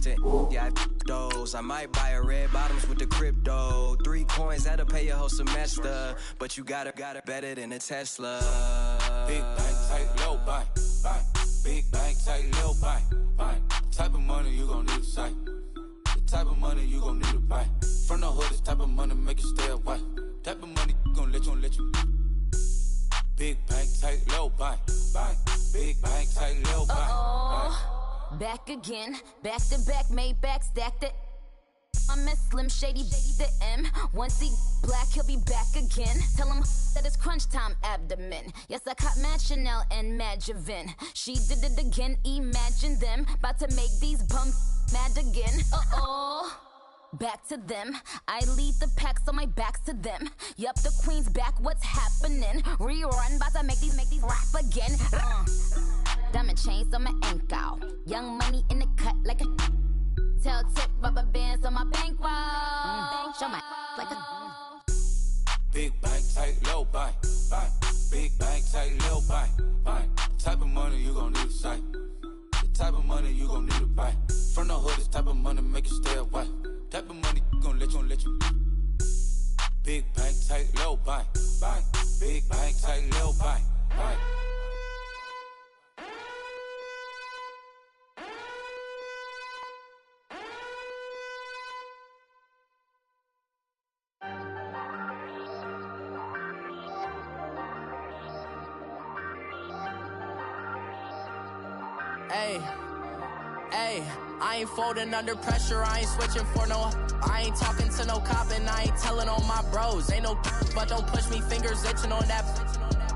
investing. Yeah, those. I might buy a red bottoms with the crypto. 3 coins, that'll pay your whole semester. But you gotta better than a Tesla. Big bank, tight, low buy. Big bank, tight, low buy. Type of money you gon' need to sight. The type of money you gon' need to buy. From the hood, this type of money make you stay away. Type of money gon' let you. Big bank, tight, low buy. Big bank, tight, low buy. Back again, back to back, made back, stacked it. I'm a Slim Shady, the M. Once he black, he'll be back again. Tell him that it's crunch time abdomen. Yes, I caught Mad Chanel and Mad Javin. She did it again, imagine them. About to make these bums mad again. Back to them. I lead the pack, so my back's to them. Yup, the queen's back, what's happening? Rerun, about to make these rap again. Diamond chains on my ankle. Young money in the cut like a tell tip, rubber bands on my bankroll. Show my like a big bank, tight, low buy. Big bank, tight, low buy. Type of money you gon' need to sight. The type of money you gon' need to buy. From the hood, this type of money make you stay away. Type of money gon' let you. Big bank, tight, low buy. Big bank, tight, low buy. Hey, I ain't folding under pressure, I ain't switching for no. I ain't talking to no cop and I ain't telling on my bros. Ain't no but don't push me, fingers itching on that.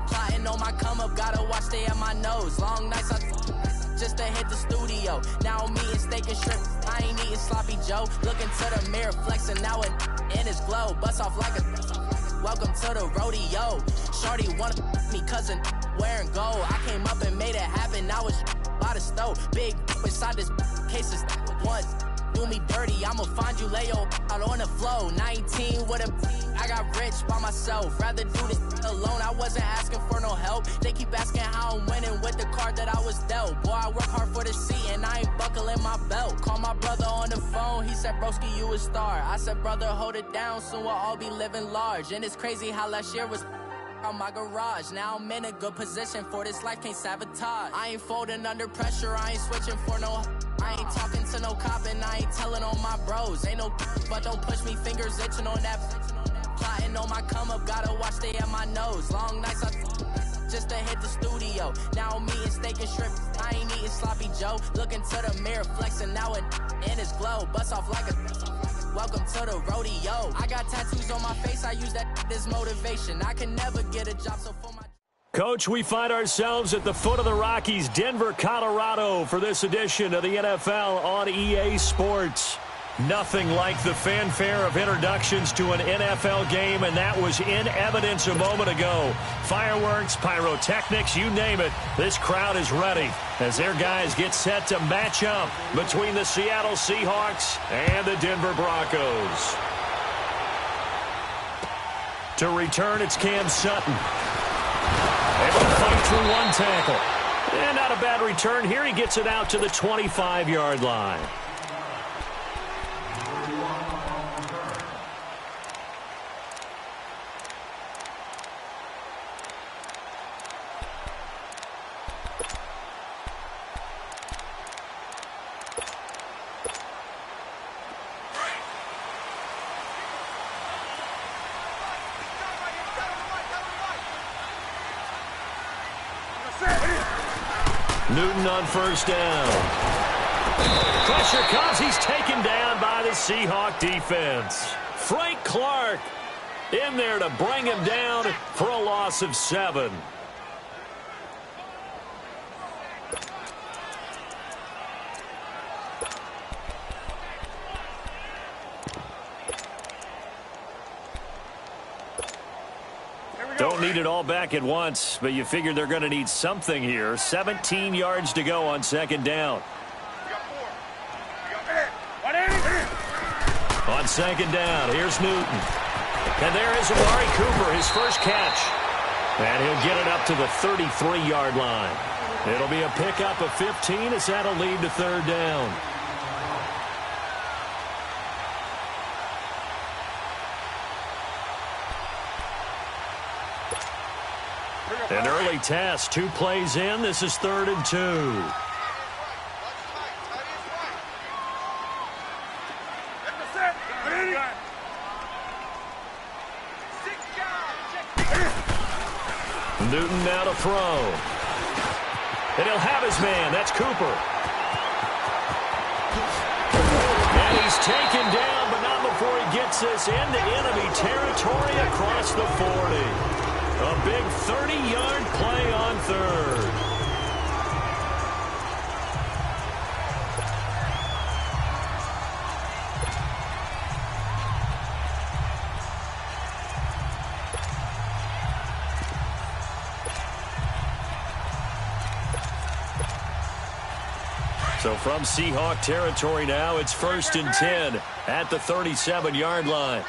Plotting on my come up, gotta watch stay at my nose. Long nights just to hit the studio. Now I'm eating steak and shrimp, I ain't eating sloppy Joe. Looking to the mirror, flexing now and in his glow. Bust off like a welcome to the rodeo. Shorty wanna me cousin wearing gold. I came up and made it happen, now it's by the stove. Big inside this cases once do me dirty, I'ma find you lay out on the floor. 19 with a I got rich by myself, rather do this alone. I wasn't asking for no help, they keep asking how I'm winning with the card that I was dealt. Boy, I work hard for the seat and I ain't buckling my belt. Call my brother on the phone, he said broski you a star. I said brother hold it down, soon we'll all be living large. And it's crazy how last year was on my garage. Now I'm in a good position for this life, can't sabotage. I ain't folding under pressure, I ain't switching for no. I ain't talking to no cop and I ain't telling on my bros. Ain't no but don't push me, fingers itching on that. Plotting on my come up, gotta watch stay at my nose. Long nights just to hit the studio. Now I'm eating steak and shrimp, I ain't eating sloppy Joe. Looking to the mirror, flexing now and in his glow. Bust off like a welcome to the rodeo. I got tattoos on my face, I use that as motivation. I can never get a job, so for my Coach, we find ourselves at the foot of the Rockies, Denver, Colorado, for this edition of the NFL on EA Sports. Nothing like the fanfare of introductions to an NFL game, and that was in evidence a moment ago. Fireworks, pyrotechnics, you name it. This crowd is ready as their guys get set to match up between the Seattle Seahawks and the Denver Broncos. To return, it's Cam Sutton. Able to fight through one tackle. And not a bad return here. He gets it out to the 25-yard line. Newton on first down. Pressure comes. He's taken down by the Seahawk defense. Frank Clark in there to bring him down for a loss of 7. Don't need it all back at once, but you figure they're going to need something here. 17 yards to go on second down. On second down, here's Newton. And there is Amari Cooper, his first catch. And he'll get it up to the 33-yard line. It'll be a pickup of 15 as that'll lead to third down. An early test, 2 plays in. This is 3rd and 2. Newton now to throw. And he'll have his man. That's Cooper. And he's taken down, but not before he gets this into enemy territory across the 40. A big 30-yard play on 3rd. So from Seahawk territory now, it's 1st and 10 at the 37-yard line.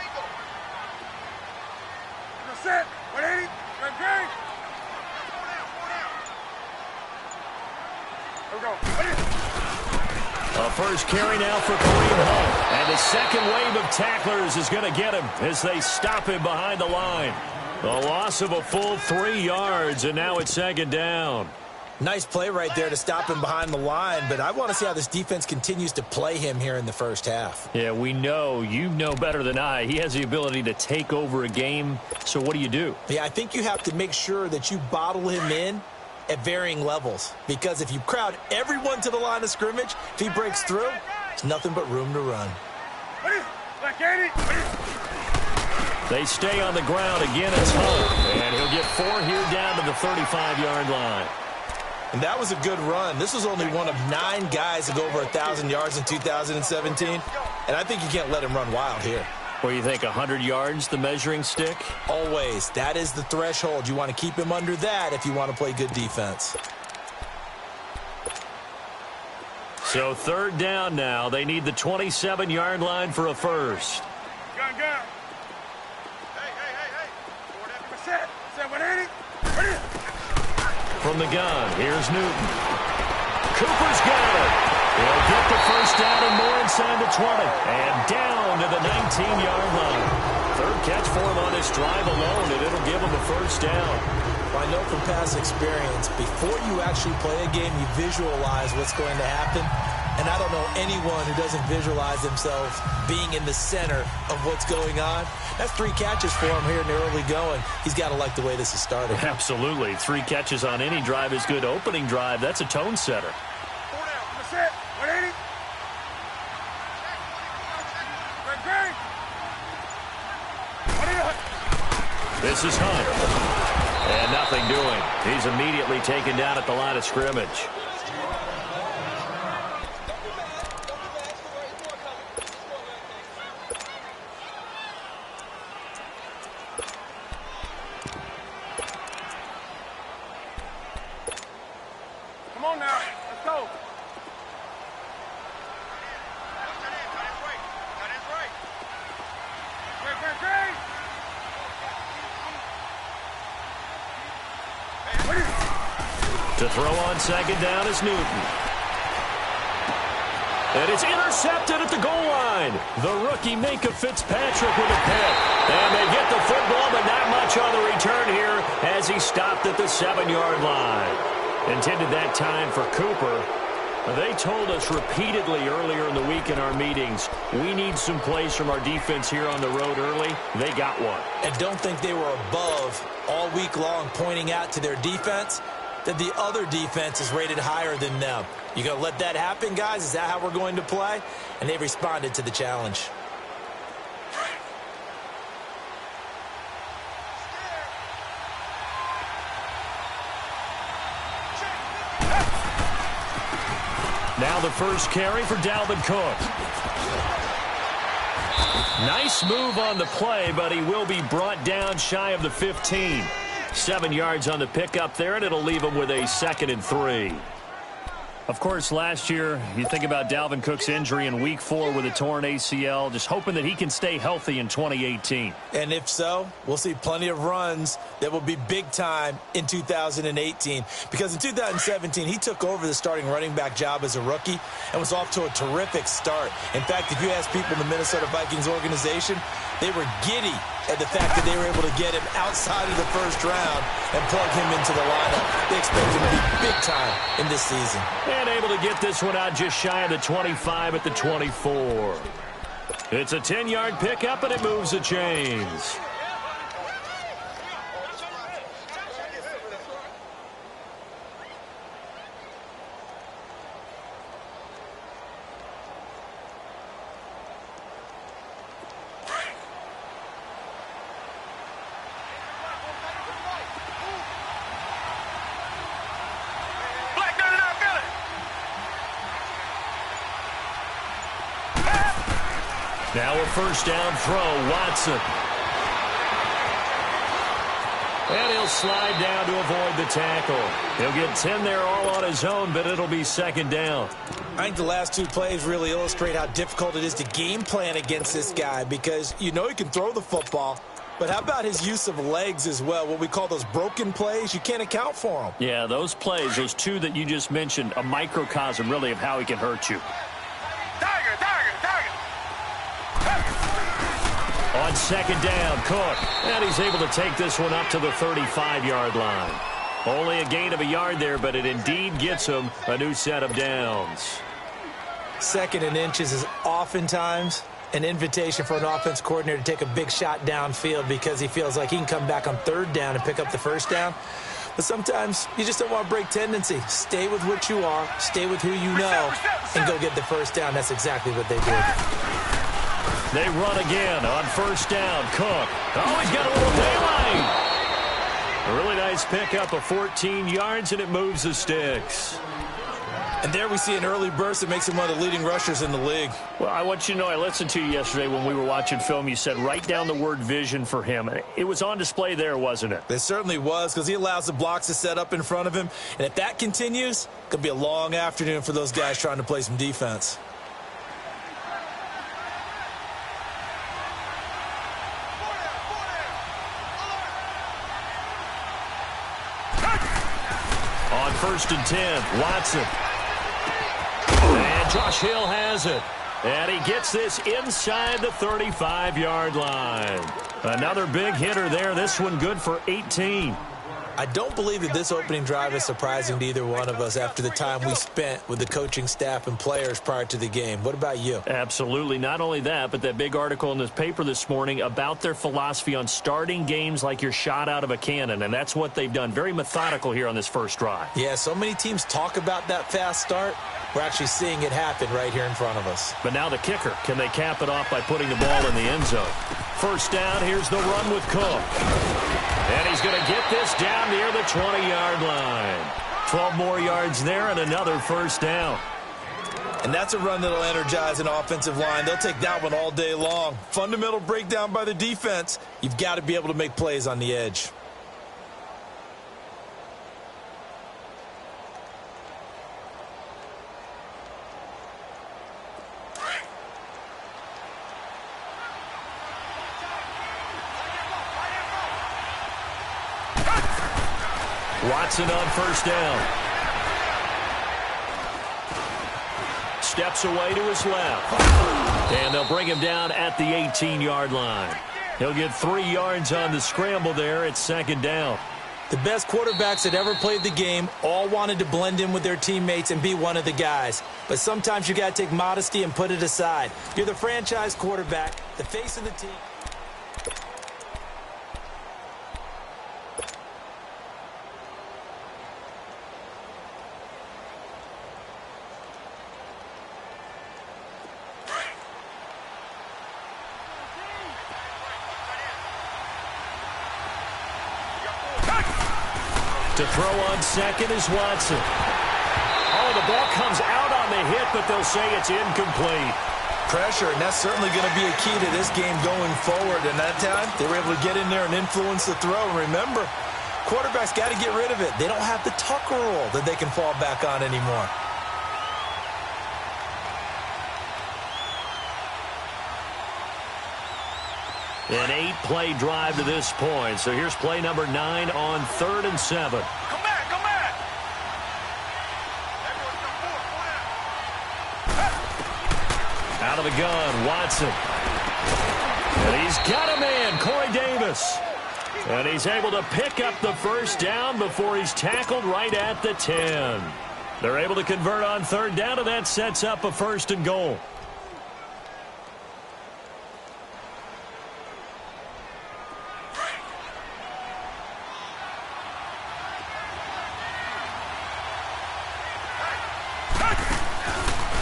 A first carry now for Kareem Hunt. And the second wave of tacklers is going to get him as they stop him behind the line. A loss of a full 3 yards, and now it's 2nd down. Nice play right there to stop him behind the line, but I want to see how this defense continues to play him here in the first half. Yeah, we know. You know better than I. He has the ability to take over a game, so what do? Yeah, I think you have to make sure that you bottle him in at varying levels, because if you crowd everyone to the line of scrimmage, if he breaks through, there's nothing but room to run. They stay on the ground again. It's Hunt, and he'll get 4 here down to the 35-yard line. And that was a good run. This was only one of 9 guys to go over 1,000 yards in 2017. And I think you can't let him run wild here. Well, you think 100 yards, the measuring stick? Always. That is the threshold. You want to keep him under that if you want to play good defense. So 3rd down now. They need the 27-yard line for a first. Gun. Hey. Set 180. From the gun, here's Newton. Cooper's got it. He'll get the first down and more inside the 20. And down to the 19-yard line. 3rd catch for him on this drive alone, and it'll give him a first down. Well, I know from past experience, before you actually play a game, you visualize what's going to happen. And I don't know anyone who doesn't visualize themselves being in the center of what's going on. That's 3 catches for him here in the early going. He's got to like the way this is starting. Absolutely. 3 catches on any drive is good. Opening drive, that's a tone setter. 4 down. Set 180. This is Hunt. And nothing doing. He's immediately taken down at the line of scrimmage. Come on now. Let's go. To throw on 2nd down is Newton. And it's intercepted at the goal line. The rookie Minkah Fitzpatrick with a pick. And they get the football, but not much on the return here as he stopped at the 7-yard line. Intended that time for Cooper. They told us repeatedly earlier in the week in our meetings, we need some plays from our defense here on the road early. They got one. And don't think they were above all week long pointing out to their defense that the other defense is rated higher than them. You going to let that happen, guys? Is that how we're going to play? And they responded to the challenge. Now the first carry for Dalvin Cook. Nice move on the play, but he will be brought down shy of the 15. 7 yards on the pickup there, and it'll leave him with a 2nd and 3. Of course, last year, you think about Dalvin Cook's injury in Week 4 with a torn ACL, just hoping that he can stay healthy in 2018. And if so, we'll see plenty of runs that will be big time in 2018. Because in 2017, he took over the starting running back job as a rookie and was off to a terrific start. In fact, if you ask people in the Minnesota Vikings organization, they were giddy at the fact that they were able to get him outside of the first round and plug him into the lineup. They expect him to be big time in this season. And able to get this one out just shy of the 25 at the 24. It's a 10-yard pickup, and it moves the chains. Now a first down throw, Watson. And he'll slide down to avoid the tackle. He'll get 10 there all on his own, but it'll be second down. I think the last two plays really illustrate how difficult it is to game plan against this guy because you know he can throw the football, but how about his use of legs as well? What we call those broken plays, you can't account for them. Yeah, those plays, those two that you just mentioned, a microcosm really of how he can hurt you. On second down, Cook. And he's able to take this one up to the 35-yard line. Only a gain of a yard there, but it indeed gets him a new set of downs. Second and inches is oftentimes an invitation for an offense coordinator to take a big shot downfield because he feels like he can come back on third down and pick up the first down. But sometimes you just don't want to break tendency. Stay with what you are, stay with who you know, and go get the first down. That's exactly what they did. They run again on first down. Cook. Oh, he's got a little daylight. A really nice pickup of 14 yards, and it moves the sticks. And there we see an early burst that makes him one of the leading rushers in the league. Well, I want you to know, I listened to you yesterday when we were watching film. You said write down the word vision for him. It was on display there, wasn't it? It certainly was because he allows the blocks to set up in front of him. And if that continues, it could be a long afternoon for those guys trying to play some defense. On first and 10, Watson. And Josh Hill has it. And he gets this inside the 35-yard line. Another big hitter there. This one good for 18. I don't believe that this opening drive is surprising to either one of us after the time we spent with the coaching staff and players prior to the game. What about you? Absolutely. Not only that, but that big article in this paper this morning about their philosophy on starting games like you're shot out of a cannon, and that's what they've done. Very methodical here on this first drive. Yeah, so many teams talk about that fast start. We're actually seeing it happen right here in front of us. But now the kicker. Can they cap it off by putting the ball in the end zone? First down, here's the run with Cook. And he's going to get this down near the 20-yard line. 12 more yards there and another first down. And that's a run that'll energize an offensive line. They'll take that one all day long. Fundamental breakdown by the defense. You've got to be able to make plays on the edge. Watson on first down. Steps away to his left. And they'll bring him down at the 18-yard line. He'll get 3 yards on the scramble there at second down. The best quarterbacks that ever played the game all wanted to blend in with their teammates and be one of the guys. But sometimes you got to take modesty and put it aside. You're the franchise quarterback, the face of the team. To throw on second is Watson. Oh, the ball comes out on the hit, but they'll say it's incomplete. Pressure, and that's certainly going to be a key to this game going forward. And that time, they were able to get in there and influence the throw. And remember, quarterbacks got to get rid of it. They don't have the Tucker rule that they can fall back on anymore. An 8-play drive to this point. So here's play number 9 on 3rd and 7. Come back, come back. Out of the gun, Watson. And he's got a man, Corey Davis. And he's able to pick up the first down before he's tackled right at the 10. They're able to convert on 3rd down, and that sets up a 1st and goal.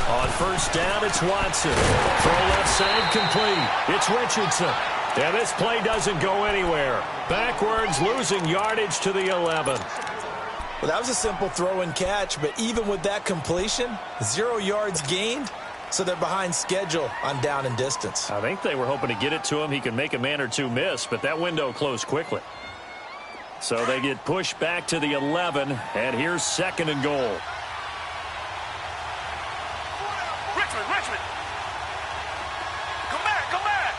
On 1st down, it's Watson. Throw left side complete. It's Richardson. And this play doesn't go anywhere. Backwards, losing yardage to the 11. Well, that was a simple throw and catch, but even with that completion, 0 yards gained, so they're behind schedule on down and distance. I think they were hoping to get it to him. He could make a man or two miss, but that window closed quickly. So they get pushed back to the 11, and here's 2nd and goal. Richmond. Come back, come back.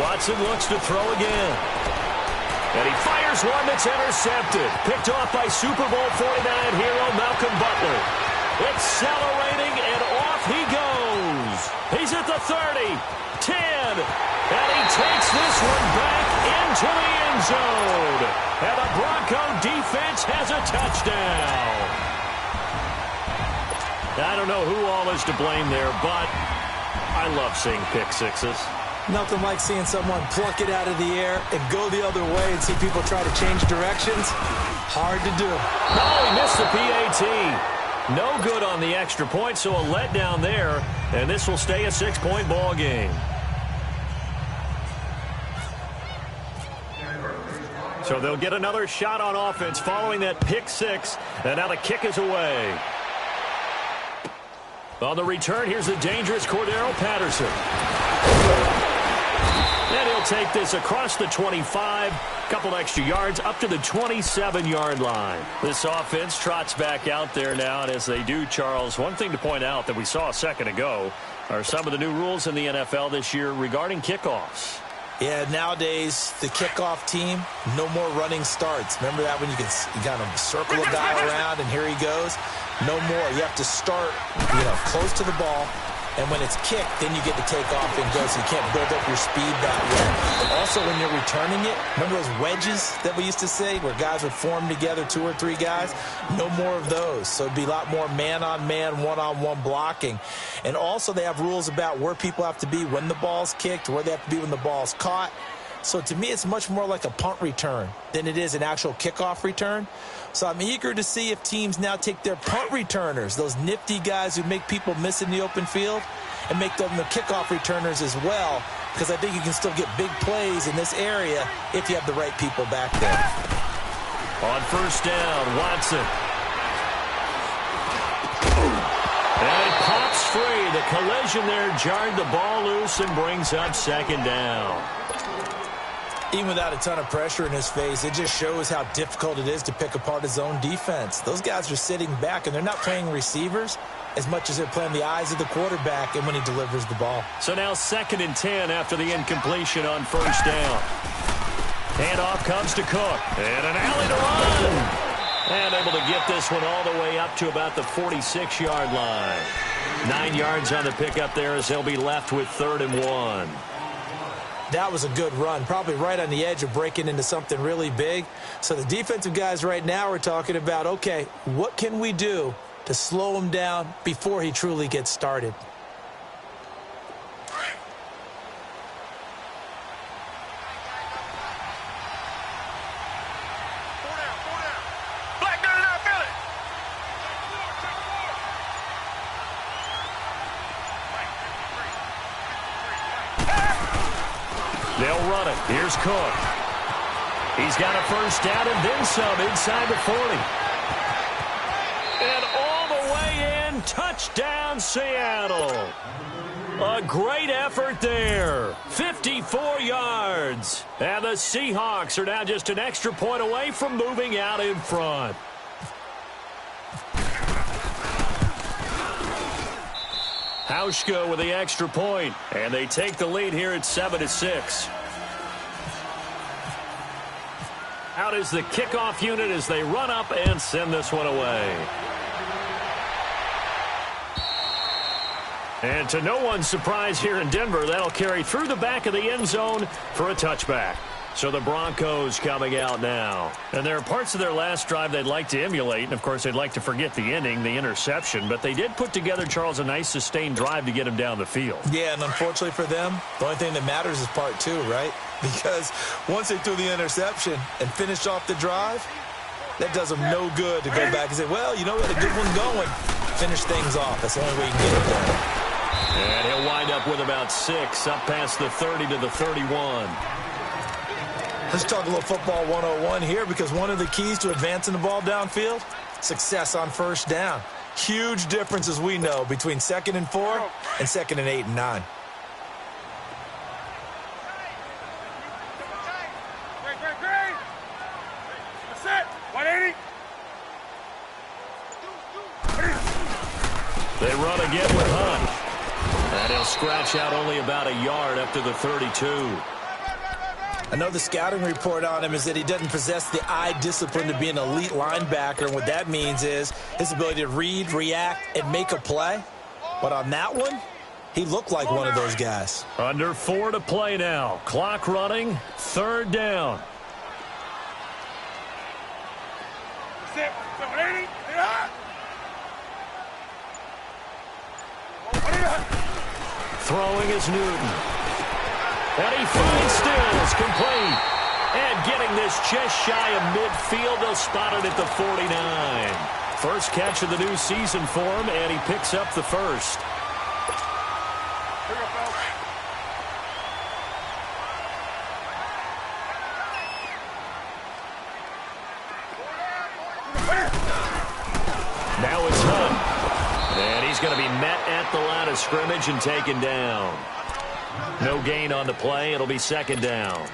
Watson looks to throw again. And he fires one that's intercepted. Picked off by Super Bowl 49 hero Malcolm Butler. Accelerating, and off he goes. He's at the 30, 10, and he takes this one back into the end zone. And the Bronco defense has a touchdown. I don't know who all is to blame there, but I love seeing pick sixes. Nothing like seeing someone pluck it out of the air and go the other way and see people try to change directions. Hard to do. No, he missed the PAT. No good on the extra point, so a letdown there, and this will stay a 6-point ball game. So they'll get another shot on offense following that pick six, and now the kick is away. On the return, here's the dangerous Cordero Patterson. And he'll take this across the 25, couple extra yards, up to the 27-yard line. This offense trots back out there now, and as they do, Charles, one thing to point out that we saw a second ago are some of the new rules in the NFL this year regarding kickoffs. Yeah, nowadays, the kickoff team, no more running starts. Remember that when you kind of circle a guy around and here he goes? No more. You have to start, close to the ball. And when it's kicked, then you get to take off and go, so you can't build up your speed that way. Also, when you're returning it, remember those wedges that we used to say where guys would form together, 2 or 3 guys? No more of those. So it'd be a lot more man-on-man, one-on-one blocking. And also, they have rules about where people have to be when the ball's kicked, where they have to be when the ball's caught. So to me, it's much more like a punt return than it is an actual kickoff return. So I'm eager to see if teams now take their punt returners, those nifty guys who make people miss in the open field, and make them the kickoff returners as well, because I think you can still get big plays in this area if you have the right people back there. On 1st down, Watson. And it pops free. The collision there jarred the ball loose and brings up 2nd down. Even without a ton of pressure in his face, it just shows how difficult it is to pick apart his own defense. Those guys are sitting back, and they're not playing receivers as much as they're playing the eyes of the quarterback and when he delivers the ball. So now 2nd and 10 after the incompletion on 1st down. Handoff comes to Cook. And an alley to run. And able to get this one all the way up to about the 46-yard line. 9 yards on the pickup there as they'll be left with 3rd and 1. That was a good run, probably right on the edge of breaking into something really big. So the defensive guys right now are talking about, okay, what can we do to slow him down before he truly gets started? They'll run it. Here's Cook. He's got a 1st down and then some inside the 40. And all the way in, touchdown Seattle. A great effort there. 54 yards. And the Seahawks are now just an extra point away from moving out in front. Hauschka with the extra point, and they take the lead here at 7-6. Out is the kickoff unit as they run up and send this one away. And to no one's surprise here in Denver, that'll carry through the back of the end zone for a touchback. So the Broncos coming out now. And there are parts of their last drive they'd like to emulate. And, of course, they'd like to forget the ending, the interception. But they did put together, Charles, a nice sustained drive to get him down the field. Yeah, and unfortunately for them, the only thing that matters is part two, right? Because once they threw the interception and finished off the drive, that does them no good to go back and say, well, you know, we had a good one going. Finish things off. That's the only way you can get it done. And he'll wind up with about 6, up past the 30 to the 31. Let's talk a little football 101 here, because one of the keys to advancing the ball downfield, success on first down. Huge difference, as we know, between 2nd and 4 and 2nd and 8 and 9. That's it. 180. They run again with Hunt. And he'll scratch out only about a yard up to the 32. I know the scouting report on him is that he doesn't possess the eye discipline to be an elite linebacker. And what that means is his ability to read, react, and make a play. But on that one, he looked like one of those guys. Under 4 to play now. Clock running. 3rd down. That's it. 180. Throwing is Newton. And he finds Stills, complete. And getting this just shy of midfield, they'll spot it at the 49. First catch of the new season for him, and he picks up the first. Now it's Hunt. And he's going to be met at the line of scrimmage and taken down. No gain on the play. It'll be 2nd down.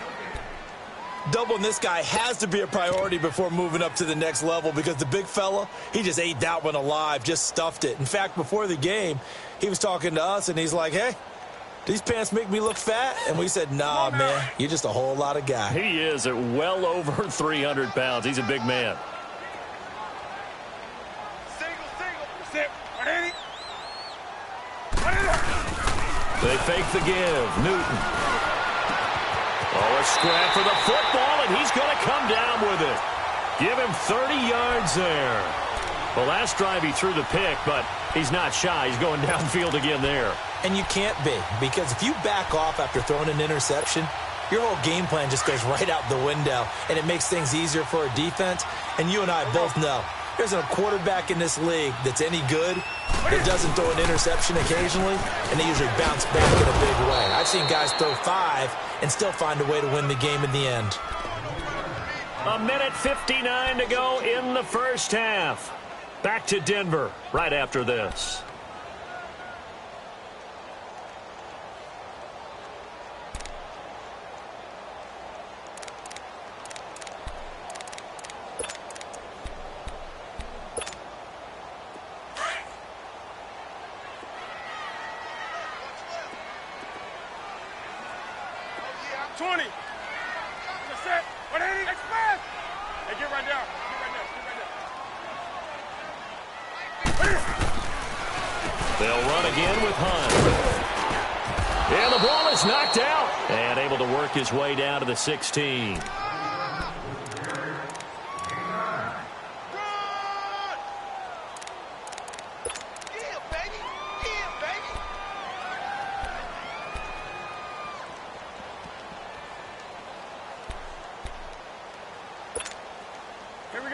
Doubling this guy has to be a priority before moving up to the next level, because the big fella, he just ate that one alive, just stuffed it. In fact, before the game, he was talking to us, and he's like, hey, these pants make me look fat? And we said, nah, man, you're just a whole lot of guy. He is at well over 300 pounds. He's a big man. They fake the give. Newton. Oh, a scrap for the football, and he's going to come down with it. Give him 30 yards there. Well, last drive he threw the pick, but he's not shy. He's going downfield again there. And you can't be, because if you back off after throwing an interception, your whole game plan just goes right out the window, and it makes things easier for a defense. And you and I both know there's a quarterback in this league that's any good that doesn't throw an interception occasionally, and they usually bounce back in a big way. I've seen guys throw 5 and still find a way to win the game in the end. 1:59 to go in the first half. Back to Denver right after this. They'll run again with Hunt. And the ball is knocked out. And able to work his way down to the 16.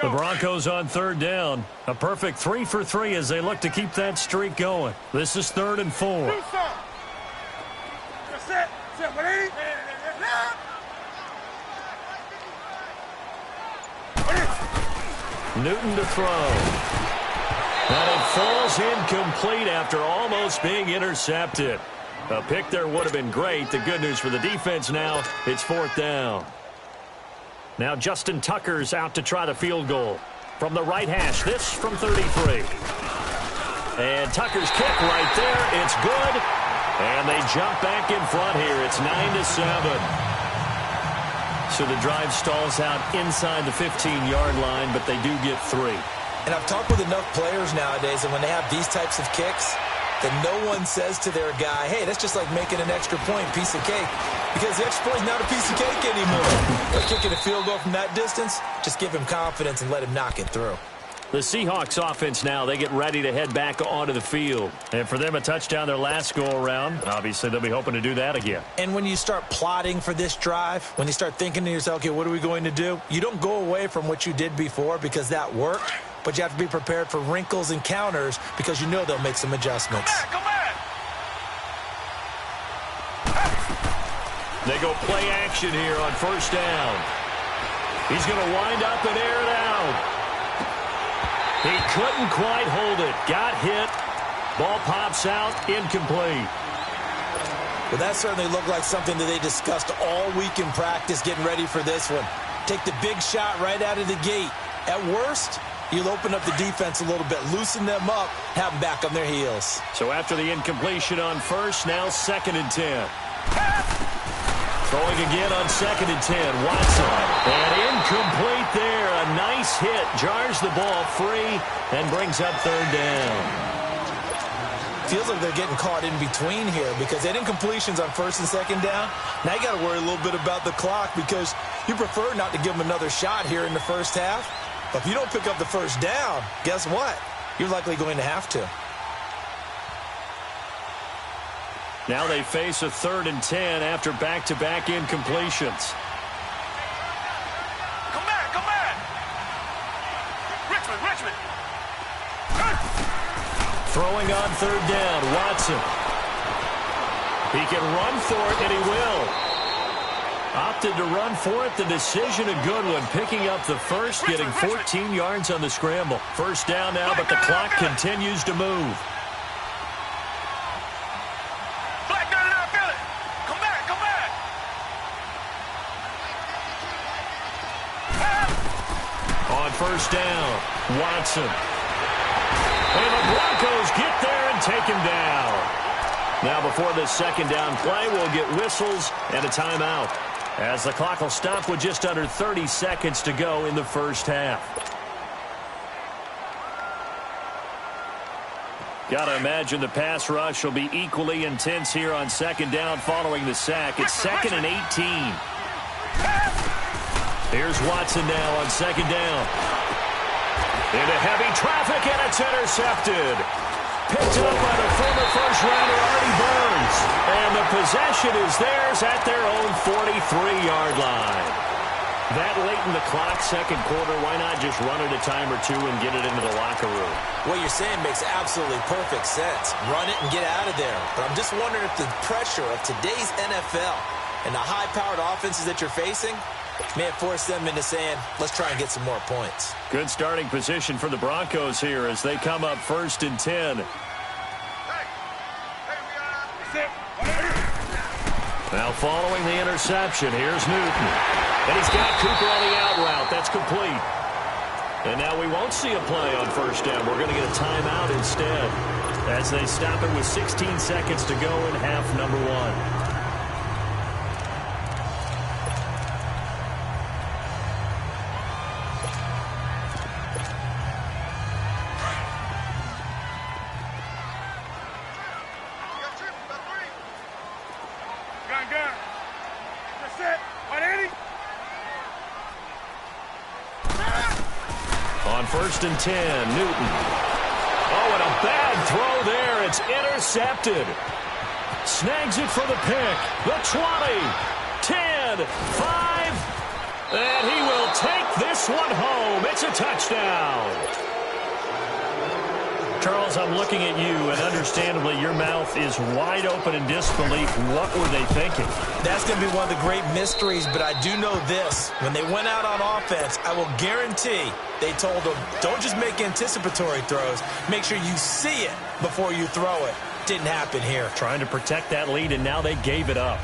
The Broncos on 3rd down. A perfect 3 for 3 as they look to keep that streak going. This is 3rd and 4. Newton to throw. And it falls incomplete after almost being intercepted. A pick there would have been great. The good news for the defense now, it's 4th down. Now Justin Tucker's out to try the field goal. From the right hash, this from 33. And Tucker's kick right there. It's good. And they jump back in front here. It's 9-7. So the drive stalls out inside the 15-yard line, but they do get 3. And I've talked with enough players nowadays, and when they have these types of kicks, that no one says to their guy, hey, that's just like making an extra point, piece of cake. Because the extra point is not a piece of cake anymore. But kicking a field goal from that distance, just give him confidence and let him knock it through. The Seahawks offense now, they get ready to head back onto the field. And for them, a touchdown their last go-around. Obviously, they'll be hoping to do that again. And when you start plotting for this drive, when you start thinking to yourself, okay, what are we going to do? You don't go away from what you did before because that worked, but you have to be prepared for wrinkles and counters because you know they'll make some adjustments. Come back. They go play action here on first down. He's going to wind up and air it out. He couldn't quite hold it. Got hit. Ball pops out. Incomplete. Well, that certainly looked like something that they discussed all week in practice getting ready for this one. Take the big shot right out of the gate. At worst, you'll open up the defense a little bit, loosen them up, have them back on their heels. So after the incompletion on first, now 2nd and 10. Throwing again on 2nd and 10. Watson. And incomplete there. A nice hit. Jars the ball free and brings up 3rd down. Feels like they're getting caught in between here because they had incompletions on 1st and 2nd down. Now you got to worry a little bit about the clock because you prefer not to give them another shot here in the first half. But if you don't pick up the 1st down, guess what? You're likely going to have to. Now they face a 3rd and 10 after back-to-back incompletions. Come back. Richmond. Throwing on 3rd down, Watson. He can run for it, and he will. Opted to run for it. The decision a good one. Picking up the first, getting 14 yards on the scramble. 1st down now, but the clock continues to move. On 1st down, Watson. And the Broncos get there and take him down. Now before this 2nd down play, we'll get whistles and a timeout, as the clock will stop with just under 30 seconds to go in the first half. Got to imagine the pass rush will be equally intense here on 2nd down following the sack. It's 2nd and 18. Here's Watson now on 2nd down. Into heavy traffic, and it's intercepted. Picked up by the former first-rounder Artie Burns. And the possession is theirs at their own 43-yard line. That late in the clock, 2nd quarter, why not just run it a time or two and get it into the locker room? What you're saying makes absolutely perfect sense. Run it and get out of there. But I'm just wondering if the pressure of today's NFL and the high-powered offenses that you're facing may have forced them into saying, let's try and get some more points. Good starting position for the Broncos here as they come up 1st and 10. Now following the interception, here's Newton. And he's got Cooper on the out route. That's complete. And now we won't see a play on 1st down. We're going to get a timeout instead as they stop it with 16 seconds to go in half number 1. On 1st and 10, Newton. Oh, and a bad throw there. It's intercepted. Snags it for the pick. The 20, 10, 5. And he will take this one home. It's a touchdown. Charles, I'm looking at you, and understandably, your mouth is wide open in disbelief. What were they thinking? That's going to be one of the great mysteries, but I do know this. When they went out on offense, I will guarantee they told them, don't just make anticipatory throws. Make sure you see it before you throw it. Didn't happen here. Trying to protect that lead, and now they gave it up.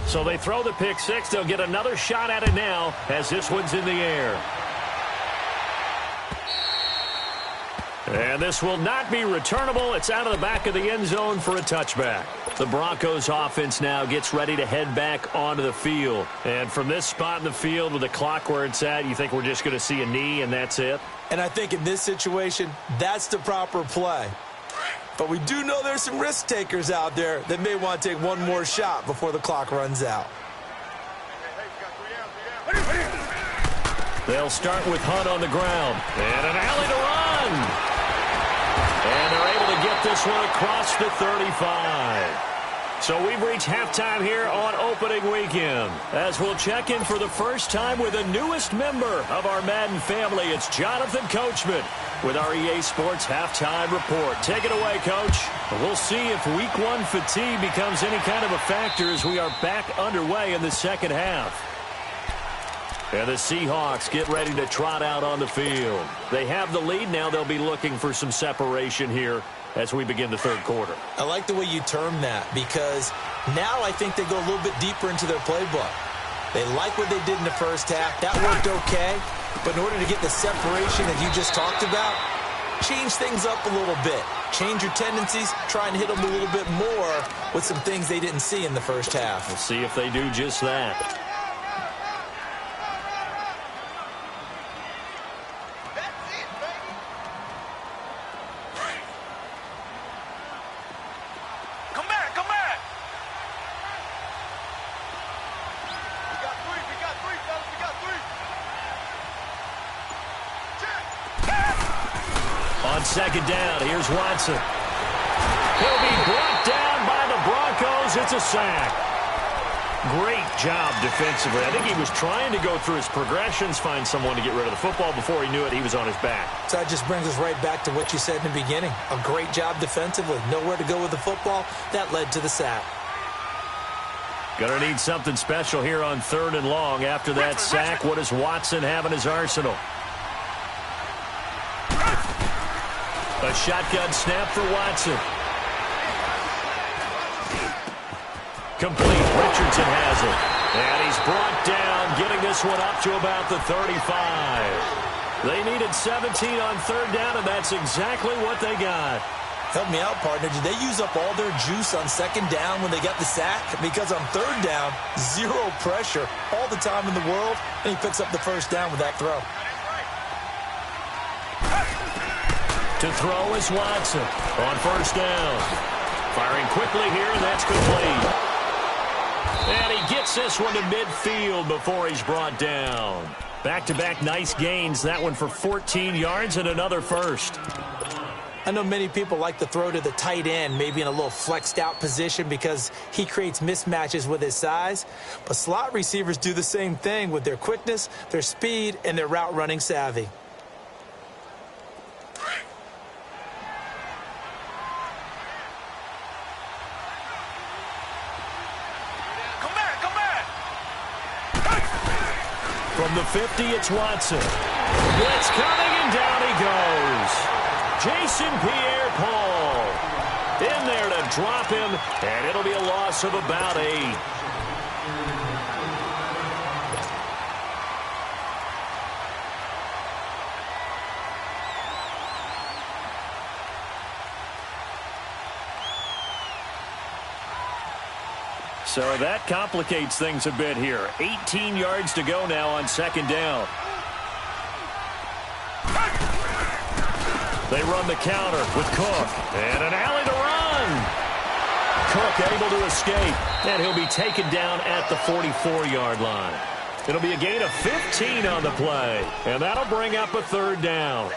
So they throw the pick six. They'll get another shot at it now as this one's in the air. And this will not be returnable. It's out of the back of the end zone for a touchback. The Broncos offense now gets ready to head back onto the field. And from this spot in the field with the clock where it's at, you think we're just going to see a knee and that's it? And I think in this situation, that's the proper play. But we do know there's some risk takers out there that may want to take one more shot before the clock runs out. They'll start with Hunt on the ground. And an alley to run. And they're able to get this one across the 35. So we've reached halftime here on opening weekend. As we'll check in for the first time with the newest member of our Madden family, it's Jonathan Coachman with our EA Sports Halftime Report. Take it away, Coach. We'll see if Week 1 fatigue becomes any kind of a factor as we are back underway in the second half. And the Seahawks get ready to trot out on the field. They have the lead. Now they'll be looking for some separation here as we begin the third quarter. I like the way you term that because now I think they go a little bit deeper into their playbook. They like what they did in the first half. That worked okay. But in order to get the separation that you just talked about, change things up a little bit. Change your tendencies. Try and hit them a little bit more with some things they didn't see in the first half. We'll see if they do just that. Second down, here's Watson. He'll be brought down by the Broncos. It's a sack. Great job defensively. I think he was trying to go through his progressions, find someone to get rid of the football. Before he knew it, he was on his back. So that just brings us right back to what you said in the beginning. A great job defensively. Nowhere to go with the football. That led to the sack. Gonna need something special here on 3rd and long. After that sack, what does Watson have in his arsenal? A shotgun snap for Watson. Complete. Richardson has it. And he's brought down, getting this one up to about the 35. They needed 17 on 3rd down, and that's exactly what they got. Help me out, partner. Did they use up all their juice on 2nd down when they got the sack? Because on 3rd down, zero pressure all the time in the world, and he picks up the 1st down with that throw. To throw is Watson on 1st down. Firing quickly here, and that's complete. And he gets this one to midfield before he's brought down. Back-to-back nice gains. That one for 14 yards and another first. I know many people like to throw to the tight end, maybe in a little flexed out position because he creates mismatches with his size. But slot receivers do the same thing with their quickness, their speed, and their route running savvy. From the 50, it's Watson. Blitz coming, and down he goes. Jason Pierre-Paul in there to drop him, and it'll be a loss of about 8. So that complicates things a bit here. 18 yards to go now on 2nd down. They run the counter with Cook. And an alley to run. Cook able to escape. And he'll be taken down at the 44-yard line. It'll be a gain of 15 on the play. And that'll bring up a 3rd down.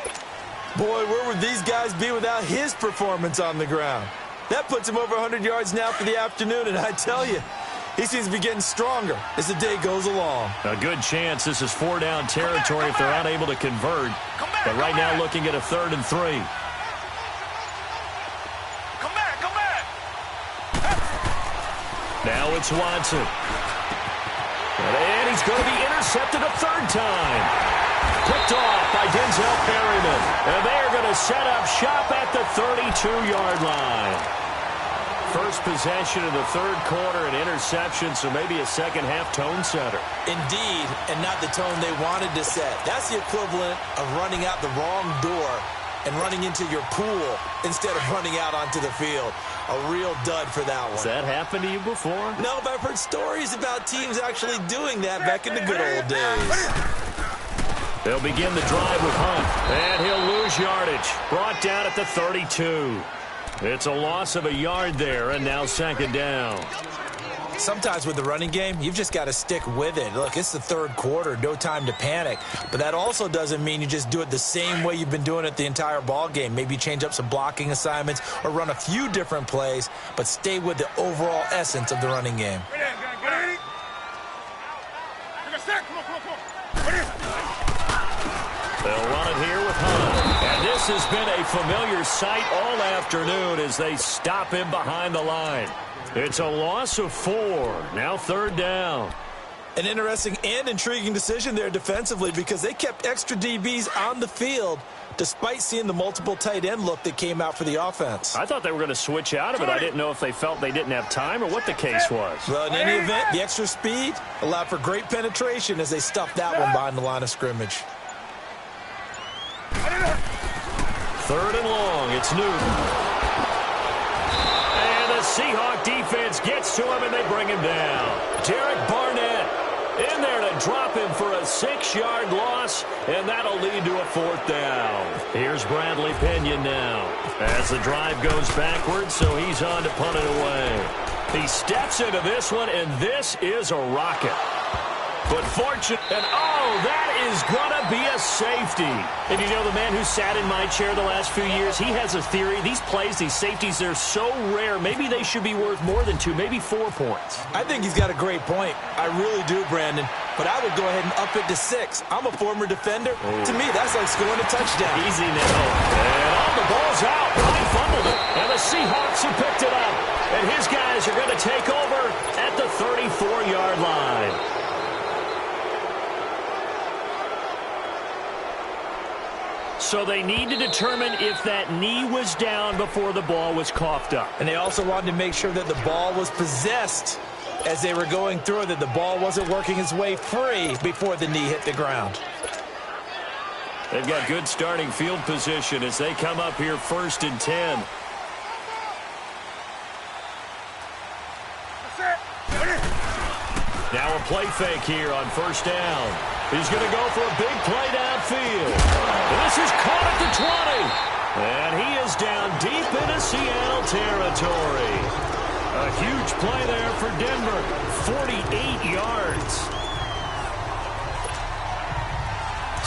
Boy, where would these guys be without his performance on the ground? That puts him over 100 yards now for the afternoon, and I tell you, he seems to be getting stronger as the day goes along. A good chance this is 4-down territory if they're unable to convert. But right now looking at a 3rd and 3. Come back. Now it's Watson. And he's going to be intercepted a 3rd time. Picked off by Denzel Perryman. And they're going to set up shop at the 32-yard line. first possession of the third quarter, an interception, so maybe a second-half tone setter. Indeed, and not the tone they wanted to set. That's the equivalent of running out the wrong door and running into your pool instead of running out onto the field. A real dud for that one. Has that happened to you before? No, but I've heard stories about teams actually doing that back in the good old days. They'll begin the drive with Hunt, and he'll lose yardage. Brought down at the 32. It's a loss of a yard there, and now second down. Sometimes with the running game, you've just got to stick with it. Look, it's the third quarter, no time to panic. But that also doesn't mean you just do it the same way you've been doing it the entire ball game. Maybe change up some blocking assignments or run a few different plays, but stay with the overall essence of the running game. They'll run it here with Hunt. And this has been a familiar sight all afternoon as they stop him behind the line. It's a loss of 4. Now third down. An interesting and intriguing decision there defensively because they kept extra DBs on the field despite seeing the multiple tight end look that came out for the offense. I thought they were going to switch out of it. I didn't know if they felt they didn't have time or what the case was. Well, in any event, the extra speed allowed for great penetration as they stuffed that one behind the line of scrimmage. Third and long. It's Newton. And the Seahawk defense gets to him, and they bring him down. Derek Barnett in there to drop him for a 6-yard loss, and that'll lead to a fourth down. Here's Bradley Pinion now as the drive goes backwards, so he's on to punt it away. He steps into this one, and this is a rocket. But fortunate, and oh, that is going to be a safety. And you know, the man who sat in my chair the last few years, he has a theory. These plays, these safeties, they're so rare. Maybe they should be worth more than 2, maybe 4 points. I think he's got a great point. I really do, Brandon. But I would go ahead and up it to 6. I'm a former defender. Oh. To me, that's like scoring a touchdown. Easy now. And the ball's out. He fumbled it. And the Seahawks have picked it up. And his guys are going to take over at the 34-yard line. So they need to determine if that knee was down before the ball was coughed up. And they also wanted to make sure that the ball was possessed as they were going through it, that the ball wasn't working its way free before the knee hit the ground. They've got good starting field position as they come up here 1st and 10. Now a play fake here on 1st down. He's going to go for a big play downfield. And this is caught at the 20. And he is down deep into Seattle territory. A huge play there for Denver. 48 yards.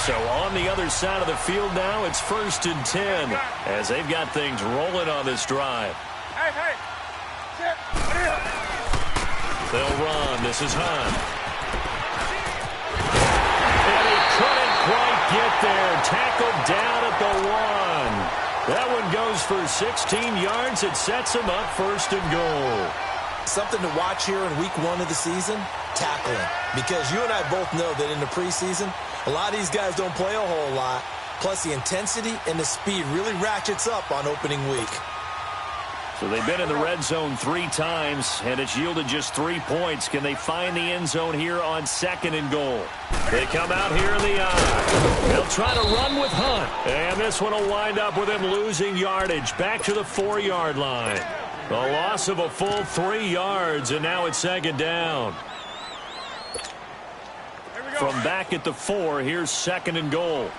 So on the other side of the field now, it's 1st and 10 as they've got things rolling on this drive. They'll run. This is Hunt. Quite get there. Tackled down at the 1. That one goes for 16 yards. It sets him up 1st and goal. Something to watch here in week 1 of the season, tackling. Because you and I both know that in the preseason, a lot of these guys don't play a whole lot. Plus the intensity and the speed really ratchets up on opening week. So they've been in the red zone 3 times, and it's yielded just 3 points. Can they find the end zone here on 2nd and goal? They come out here in the eye. They'll try to run with Hunt. And this one will wind up with him losing yardage back to the 4-yard line. A loss of a full 3 yards, and now it's 2nd down. From back at the 4, here's 2nd and goal.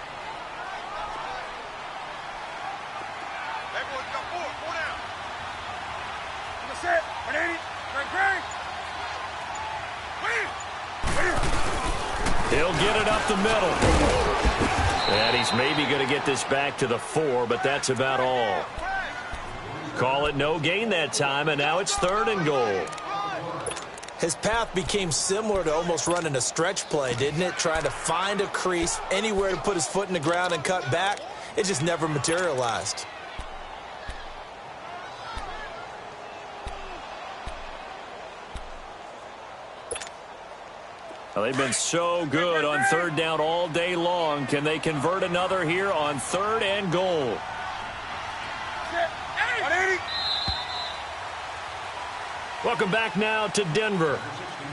He'll get it up the middle. And he's maybe going to get this back to the 4, but that's about all. Call it no gain that time, and now it's 3rd and goal. His path became similar to almost running a stretch play, didn't it? Trying to find a crease, anywhere to put his foot in the ground and cut back. It just never materialized. Well, they've been so good on 3rd down all day long. Can they convert another here on 3rd and goal? Welcome back now to Denver.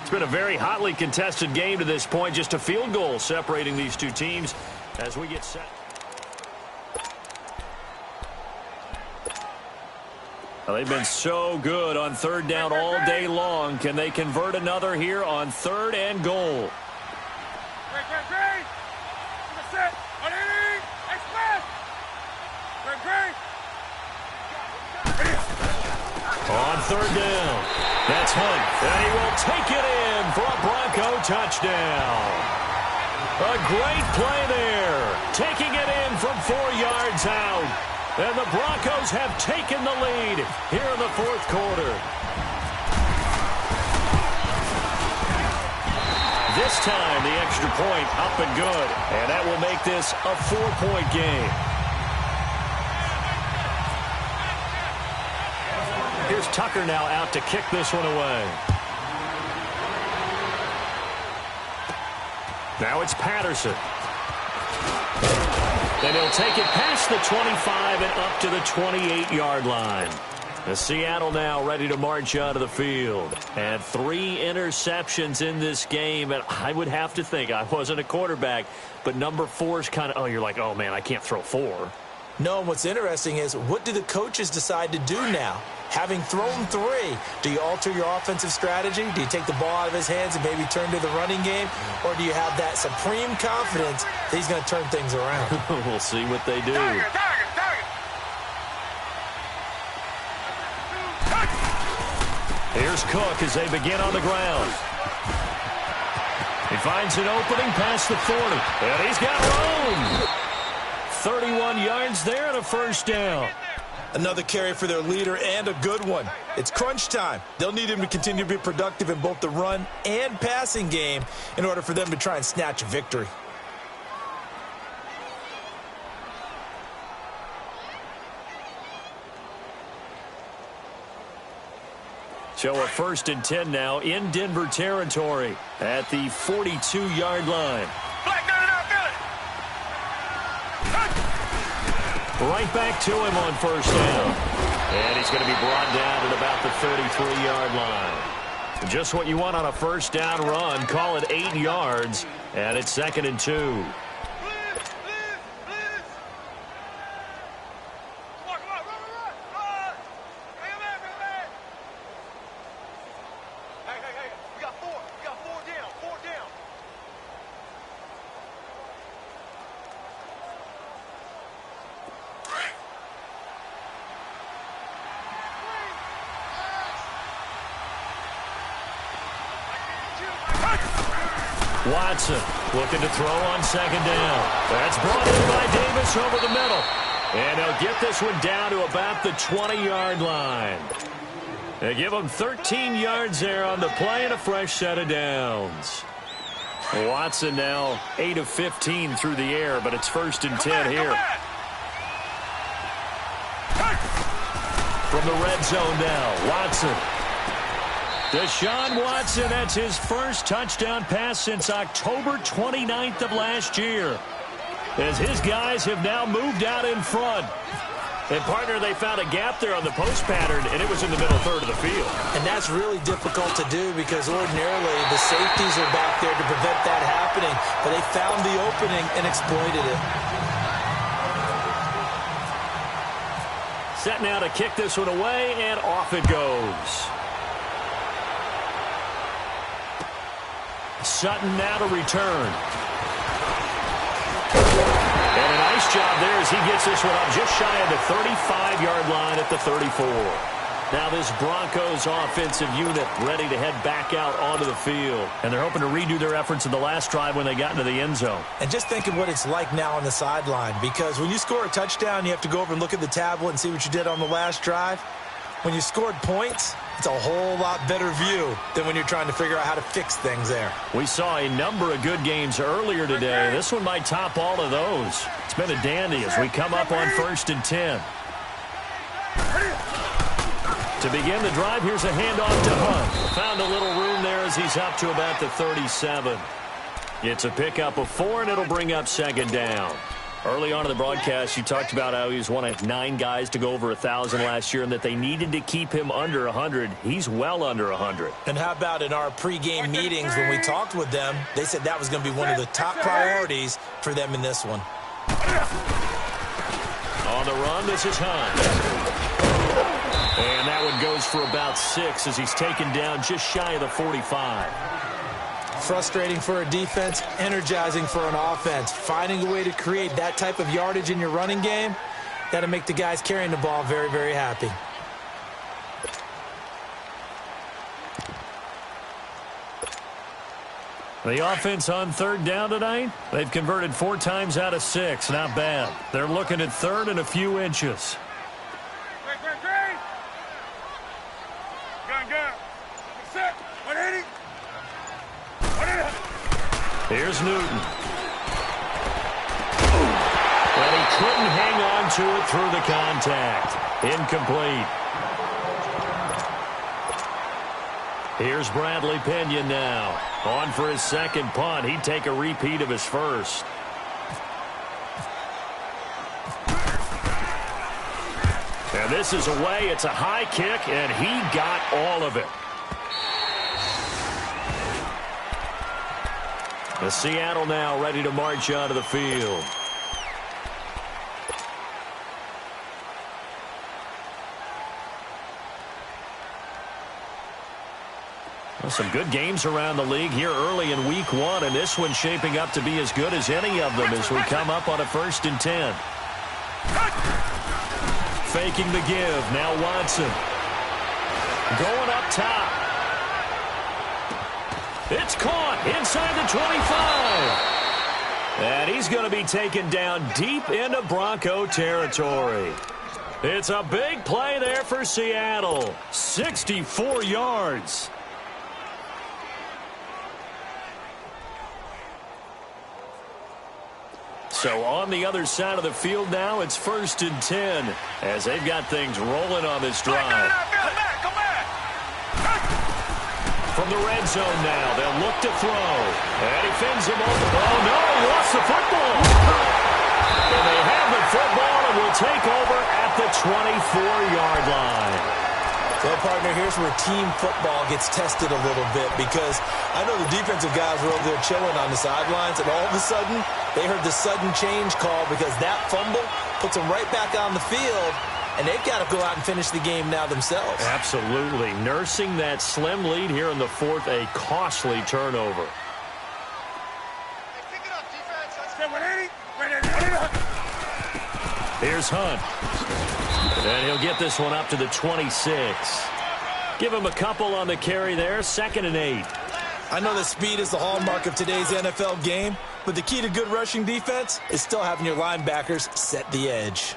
It's been a very hotly contested game to this point. Just a field goal separating these two teams as we get set. Well, they've been so good on third down all day long. Can they convert another here on 3rd and goal? On 3rd down, that's Hunt, and he will take it in for a Bronco touchdown. A great play there, taking it in from 4 yards out. And the Broncos have taken the lead here in the 4th quarter. This time, the extra point up and good, and that will make this a 4-point game. Here's Tucker now out to kick this one away. Now it's Patterson. And he'll take it past the 25 and up to the 28-yard line. The Seattle now ready to march out of the field. And 3 interceptions in this game. And I would have to think, I wasn't a quarterback, but number 4 is kind of, you're like, oh, man, I can't throw 4. No, and what's interesting is, what do the coaches decide to do now? Having thrown 3, do you alter your offensive strategy? Do you take the ball out of his hands and maybe turn to the running game? Or do you have that supreme confidence that he's going to turn things around? We'll see what they do. Here's Cook as they begin on the ground. He finds an opening past the 40. And he's got room. 31 yards there and a 1st down. Another carry for their leader and a good one. It's crunch time. They'll need him to continue to be productive in both the run and passing game in order for them to try and snatch a victory. So a 1st and 10 now in Denver territory at the 42-yard line. Right back to him on 1st down. And he's going to be brought down at about the 33-yard line. Just what you want on a 1st down run. Call it 8 yards. And it's 2nd and 2. Watson looking to throw on 2nd down. That's brought in by Davis over the middle. And he'll get this one down to about the 20-yard line. They give him 13 yards there on the play and a fresh set of downs. Watson now 8 of 15 through the air, but it's 1st and 10 here. From the red zone now, Watson. Deshaun Watson, that's his 1st touchdown pass since October 29th of last year. As his guys have now moved out in front. And, partner, they found a gap there on the post pattern, and it was in the middle 3rd of the field. And that's really difficult to do because ordinarily the safeties are back there to prevent that happening. But they found the opening and exploited it. Set now to kick this one away, and off it goes. Sutton now to return. And a nice job there as he gets this one up just shy of the 35-yard line at the 34. Now this Broncos offensive unit ready to head back out onto the field. And they're hoping to redo their efforts in the last drive when they got into the end zone. And just think of what it's like now on the sideline, because when you score a touchdown, you have to go over and look at the tablet and see what you did on the last drive. When you scored points, it's a whole lot better view than when you're trying to figure out how to fix things there. We saw a number of good games earlier today. This one might top all of those. It's been a dandy as we come up on 1st and 10. To begin the drive, here's a handoff to Hunt. Found a little room there as he's up to about the 37. It's a pickup of 4, and it'll bring up 2nd down. Early on in the broadcast, you talked about how he was one of 9 guys to go over 1,000 last year and that they needed to keep him under 100. He's well under 100. And how about in our pregame meetings when we talked with them, they said that was going to be one of the top priorities for them in this one. On the run, this is Hunt. And that one goes for about 6 as he's taken down just shy of the 45. Frustrating for a defense, energizing for an offense. Finding a way to create that type of yardage in your running game, that'll make the guys carrying the ball very, very happy. The offense on 3rd down tonight, they've converted 4 times out of 6. Not bad. They're looking at 3rd and a few inches. Here's Newton. And he couldn't hang on to it through the contact. Incomplete. Here's Bradley Pena now. On for his 2nd punt. He'd take a repeat of his 1st. And this is away. It's a high kick, and he got all of it. The Seattle now ready to march onto the field. Well, some good games around the league here early in week 1, and this one's shaping up to be as good as any of them as we come up on a 1st and 10. Faking the give. Now Watson. Going up top. It's caught inside the 25. And he's going to be taken down deep into Bronco territory. It's a big play there for Seattle. 64 yards. So on the other side of the field now, it's 1st and 10 as they've got things rolling on this drive. From the red zone now, they'll look to throw. And he fends him over. Oh, no, he lost the football. And they have the football and will take over at the 24-yard line. Well, partner, here's where team football gets tested a little bit because I know the defensive guys were over there chilling on the sidelines, and all of a sudden, they heard the sudden change call because that fumble puts them right back on the field, and they've got to go out and finish the game now themselves. Absolutely. Nursing that slim lead here in the 4th, a costly turnover. Here's Hunt. And he'll get this one up to the 26. Give him a couple on the carry there. 2nd and 8. I know that speed is the hallmark of today's NFL game, but the key to good rushing defense is still having your linebackers set the edge.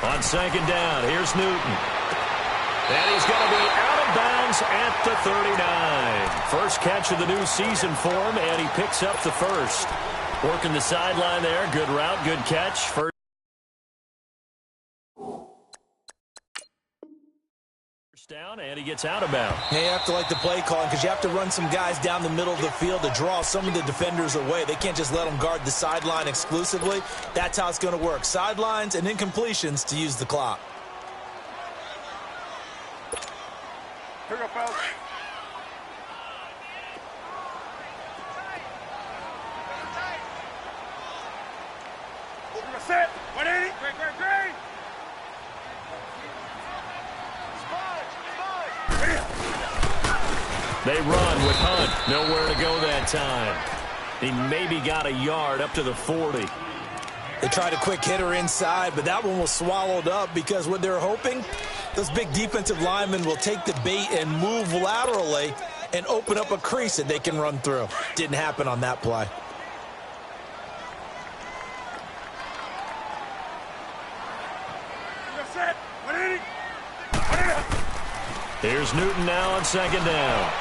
On 2nd down, here's Newton. And he's going to be out of bounds at the 39. First catch of the new season for him, and he picks up the 1st. Working the sideline there. Good route, good catch. First down, and he gets out of bounds. You have to like the play calling because you have to run some guys down the middle of the field to draw some of the defenders away. They can't just let them guard the sideline exclusively. That's how it's going to work. Sidelines and incompletions to use the clock. Here we go, fellas. We're going to set. 180. Great. They run with Hunt. Nowhere to go that time. He maybe got a yard up to the 40. They tried a quick hitter inside, but that one was swallowed up because what they're hoping, those big defensive linemen will take the bait and move laterally and open up a crease that they can run through. Didn't happen on that play. Here's Newton now on 2nd down.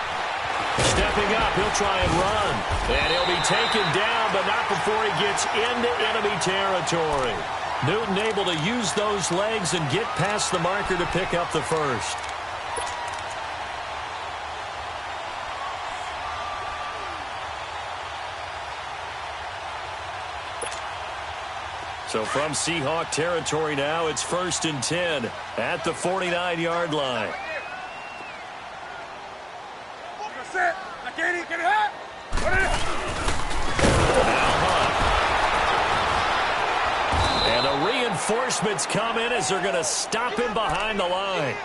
Stepping up, he'll try and run. And he'll be taken down, but not before he gets into enemy territory. Newton able to use those legs and get past the marker to pick up the first. So from Seahawk territory now, it's 1st and 10 at the 49-yard line. And the reinforcements come in as they're going to stop him behind the line.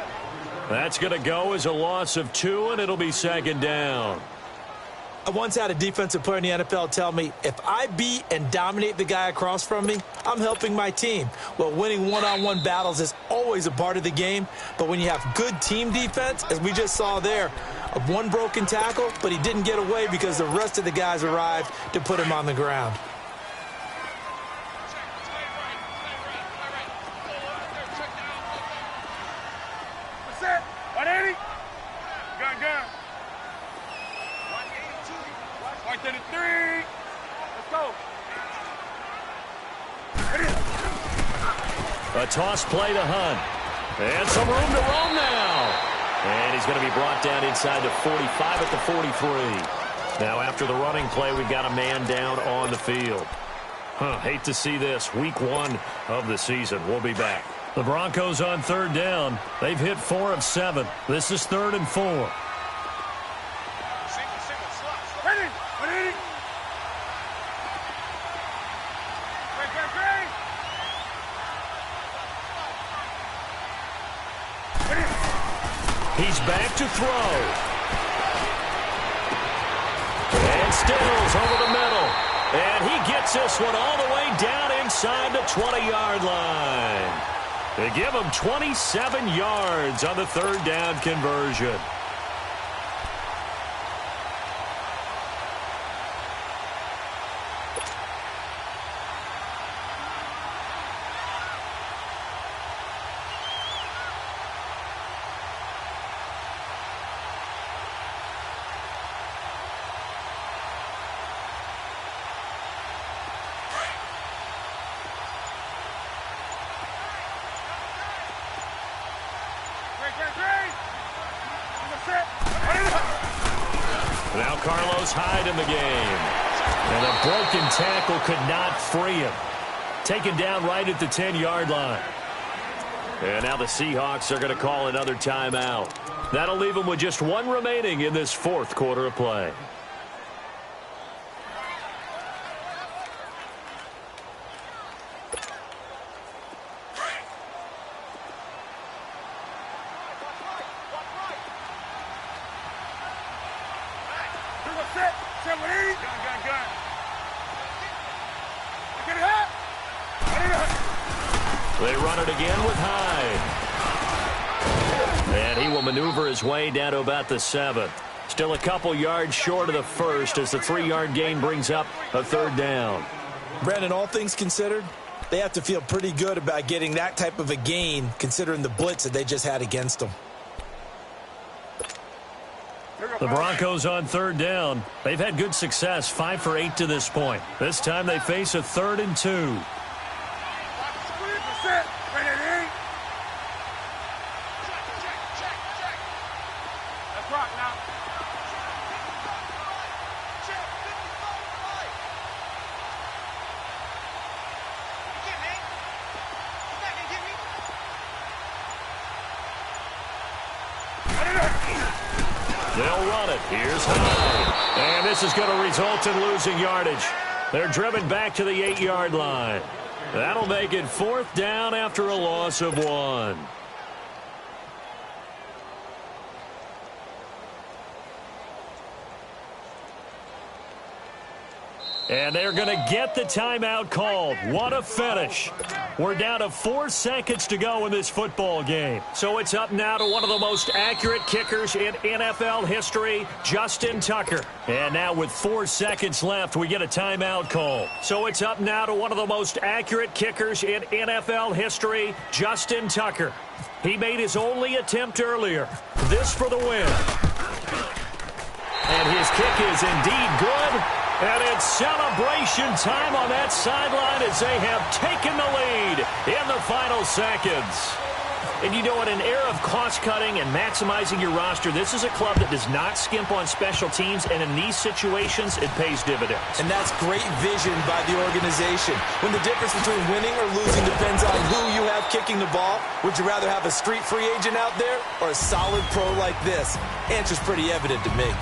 That's going to go as a loss of 2, and it'll be 2nd down. I once had a defensive player in the NFL tell me, if I beat and dominate the guy across from me, I'm helping my team. Well, winning one-on-one battles is always a part of the game, but when you have good team defense, as we just saw there, one broken tackle, but he didn't get away because the rest of the guys arrived to put him on the ground. What's that? 180? Gun. 133. Let's go. A toss play to Hunt. And some room to roam now. And he's going to be brought down inside the 45 at the 43. Now after the running play, we've got a man down on the field. Hate to see this. Week 1 of the season. We'll be back. The Broncos on 3rd down. They've hit 4 of 7. This is 3rd and 4. Ready? 180. He's back to throw. And Stills over the middle. And he gets this one all the way down inside the 20-yard line. They give him 27 yards on the 3rd down conversion. Now Carlos Hyde in the game. And a broken tackle could not free him. Taken down right at the 10-yard line. And now the Seahawks are going to call another timeout. That'll leave them with just 1 remaining in this 4th quarter of play. They run it again with Hyde. And he will maneuver his way down to about the 7. Still a couple yards short of the first as the 3-yard gain brings up a 3rd down. Brandon, all things considered, they have to feel pretty good about getting that type of a gain considering the blitz that they just had against them. The Broncos on 3rd down. They've had good success, 5 for 8 to this point. This time they face a 3rd and 2. They'll run it. Here's Hyde. And this is going to result in losing yardage. They're driven back to the 8-yard line. That'll make it 4th down after a loss of 1. And they're going to get the timeout called. What a finish. We're down to 4 seconds to go in this football game. So it's up now to one of the most accurate kickers in NFL history, Justin Tucker. And now with 4 seconds left, we get a timeout call. So it's up now to one of the most accurate kickers in NFL history, Justin Tucker. He made his only attempt earlier. This for the win. And his kick is indeed good. And it's celebration time on that sideline as they have taken the lead in the final seconds. And you know, in an era of cost-cutting and maximizing your roster, this is a club that does not skimp on special teams, and in these situations, it pays dividends. And that's great vision by the organization. When the difference between winning or losing depends on who you have kicking the ball, would you rather have a street free agent out there or a solid pro like this? Answer's pretty evident to me.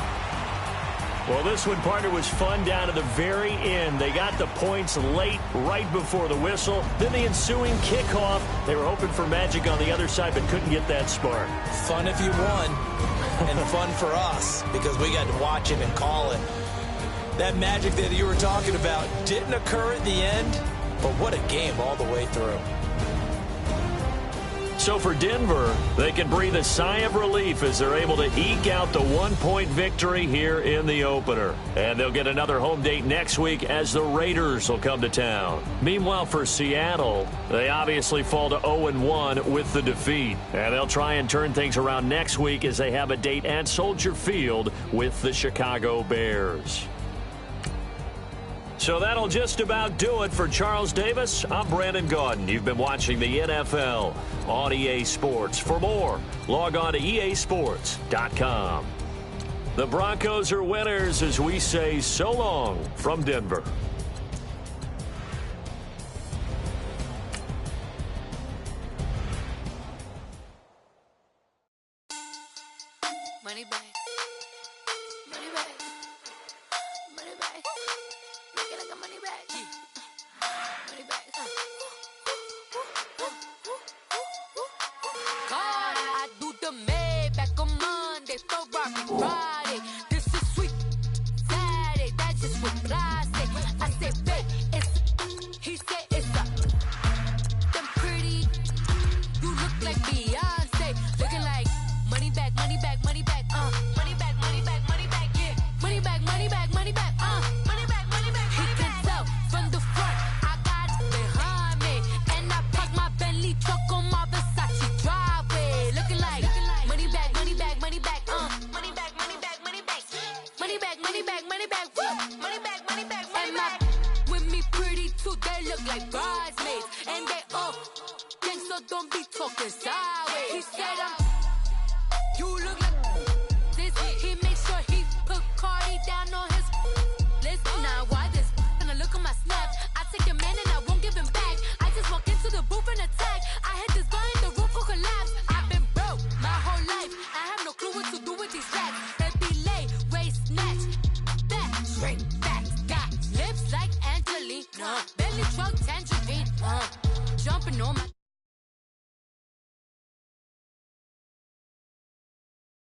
Well, this one, partner, was fun down to the very end. They got the points late, right before the whistle. Then the ensuing kickoff. They were hoping for magic on the other side, but couldn't get that spark. Fun if you won, and fun for us, because we got to watch it and call it. That magic that you were talking about didn't occur at the end, but what a game all the way through. So for Denver, they can breathe a sigh of relief as they're able to eke out the 1-point victory here in the opener. And they'll get another home date next week as the Raiders will come to town. Meanwhile, for Seattle, they obviously fall to 0-1 with the defeat. And they'll try and turn things around next week as they have a date at Soldier Field with the Chicago Bears. So that'll just about do it for Charles Davis. I'm Brandon Gaudin. You've been watching the NFL on EA Sports. For more, log on to easports.com. The Broncos are winners as we say so long from Denver. Money back. Money back. Money back. Make it like a money back. Money back. God, I do the Maybach on Monday for Rocky Friday. This is sweet Saturday. That's just what I say. I say, babe, it's. He said it's a. Them pretty. You look like Beyonce. Looking like money back, money back, money back. Money back, money back, money back. Yeah. Money back, money back, money back. Money back, money back. He can tell from the front. I got it behind me. And I park my Bentley truck on my Versace driveway. Looking like money back, money back, money back. Money back, money back, money back. Money back, money back, money back. Money back, money back, money back. With me pretty too, they look like bridesmaids. And they all gang, so don't be talking sideways. He said I'm